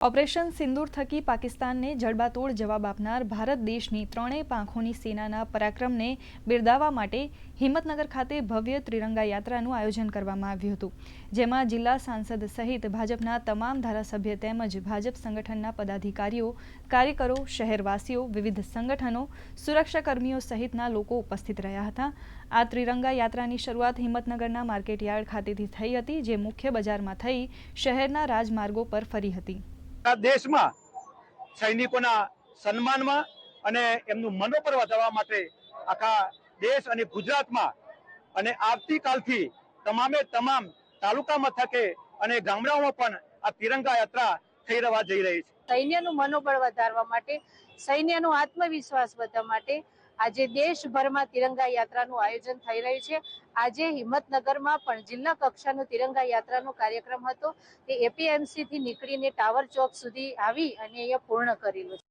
Operation સિંદૂર થકી પાકિસ્તાનને જડબાતોડ જવાબ આપનાર ભારત દેશની ત્રણેય પાંખોની સેનાના પરાક્રમને બિરદાવવા માટે હિંમતનગર ખાતે ભવ્ય ત્રિરંગા યાત્રાનું આયોજન કરવામાં આવ્યું હતું, જેમાં જિલ્લા સાંસદ સહિત ભાજપના તમામ ધારાસભ્ય તેમજ ભાજપ સંગઠનના પદાધિકારીઓ, કાર્યકરો, શહેરવાસીઓ, વિવિધ સંગઠનો, સુરક્ષાકર્મીઓ સહિતના લોકો ઉપસ્થિત રહ્યા હતા। આ ત્રિરંગા યાત્રાની શરૂઆત હિંમતનગરના માર્કેટયાર્ડ ખાતેથી થઈ હતી, જે મુખ્ય બજારમાં થઈ શહેરના રાજમાર્ગો પર ફરી હતી। देश में सैनिकों सम्मान में अने एमनुं मनोबल वधारवा माटे आखा देश अने गुजरात में अने आवतीकाल थी तमामे तमाम तालुका मथके अने गामडाओमां पण आ तिरंगा यात्रा थई रवा जई रही छे। सैन्यनुं मनोबल वधारवा माटे, सैन्यनो आत्मविश्वास वधारवा माटे આજે દેશભરમાં તિરંગા યાત્રાનું આયોજન થઈ રહ્યું છે। આજે હિંમતનગરમાં પણ જિલ્લા કક્ષાનો તિરંગા યાત્રાનો કાર્યક્રમ હતો, તે એપીએમસી થી નીકળીને ટાવર ચોક સુધી આવી અને અહીંયા પૂર્ણ કરેલો છે।